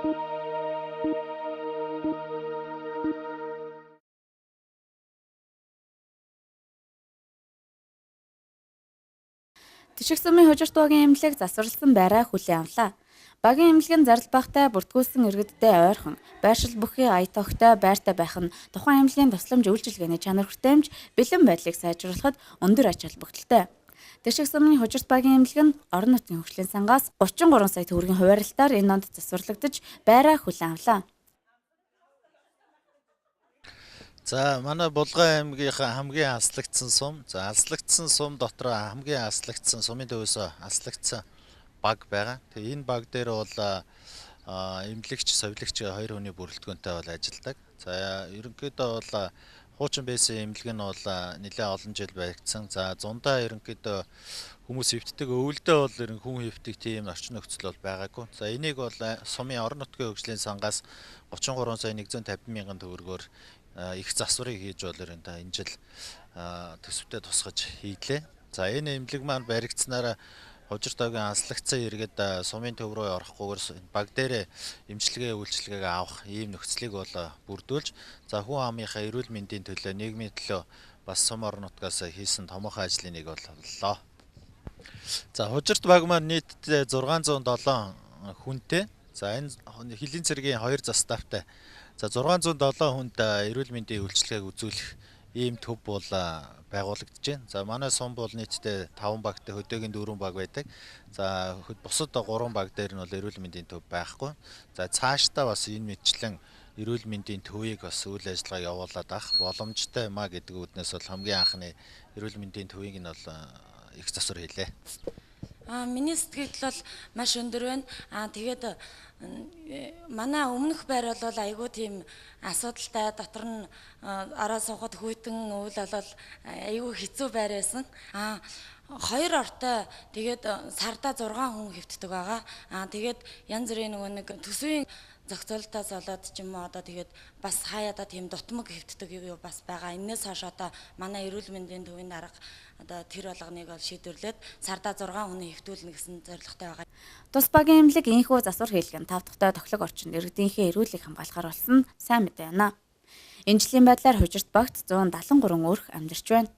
Тишиг сумын хужирт багийн эмнэлэг засварласан байраа хүлээн авлаа. Багийн эмнэлэг нь зардал багтай бүртгүүлсэн иргэдтэй ойрхон байршил бүхий ая тогтой байртай байх нь тухайн эмнэлгийн тусламж үйлчилгээний чанар хүртээмж бэлэн байдлыг сайжруулахад өндөр ач холбогдолтой. Тишиг сумын хужирт багийн эмнэлэг нь орон нутгийн хөгжлийн сангаас 33 сая төгрөгийн хуваарлалтаар энэ онд засварлагдаж байраа хүлээн авлаа. За манай Булган аймгийнхаа хамгийн аслагдсан сум. За аслагдсан сум дотор хамгийн аслагдсан сумын төвөөс аслагдсан баг байгаа. Тэгээ энэ баг дээр бол эмнэлэгч, совилогч хоёр хүний бүрэлдэхүүнтэй бол ажилладаг. За ерөнхийдөө бол хуучин байсан эмнэлэг нь бол нэлээд олон жил баригдсан. За зундаа ерөнхийдөө хүмүүс хөвддөг, өвөлдөө бол хүн хөвддөг тийм орчин нөхцөл бол байгаагүй. За энийг бол сумын орон нутгийн хөгжлийн сангаас 33 сая 150 мянган төгрөгөөр их засварыг хийж болоор энэ жил төсөвтэй тусгаж хийлээ. За энэ эмнэлэг маань баригдсанаар хужирт багийн аслагдсан иргэд сумын төв рүү орохгүйгээр баг дээр эмчилгээ үйлчилгээг авах ийм нөхцөлийг бол бүрдүүлж, за хүн амынхаа эрүүл мэндийн төлөө, нийгмийн төлөө бас сум орон нутгаас хийсэн томоохон ажлын нэг боллоо. За хужирт баг маань нийтдээ 607 хүнтэй. За энэ хилийн цэргийн 2 заставтай. За 607 хүнд эрүүл мэндийн үйлчилгээг үзүүлэх ийм төв бол байгуулагдаж байна. За манай сум бол нийтдээ 5 багтай, хөдөөгийн 4 баг байдаг. За бусад 3 баг дээр нь бол эрүүл мэндийн төв байхгүй. За цаашдаа бас энэ мэтчлэн эрүүл мэндийн төвийг бас үйл ажиллагаа явуулаад авах боломжтой маа гэдэг үднээс бол хамгийн анхны эрүүл мэндийн төвийг нь бол их засвар хийлээ. Миний сэтгэл бол маш өндөр байна. Тэгээд манай өмнөх байр бол айгүй тийм асуудалтай, дотор нь ороо суухад хүйтэн үйл бол айгүй хэцүү байр байсан. Хоёр ортой тэгээд сарда 6 хүн хэвтдэг байгаа. Тэгээд янз бүрийн нэг төсвийн зохицуулалтаас болоод ч юм уу одоо тэгээд бас хаяада тийм дутмаг хэвтдэг юу бас байгаа. Энээс хойш одоо манай эрүүл мэндийн төвийн дарга одоо тэр болгоныг бол шийдвэрлээд сарда 6 хүний хэвтүүлнэ гэсэн зорилготой байгаа. Тус багийн эмнэлэг инхүү засвар хийлгэн 5 дахьтай тоглог орчинд иргэдийнхээ эрүүлгийг хамгаалахаар болсон сайн мэдээ байна. Энэ жилийн байдлаар хужирт багт 173 өрх амьдарч байна.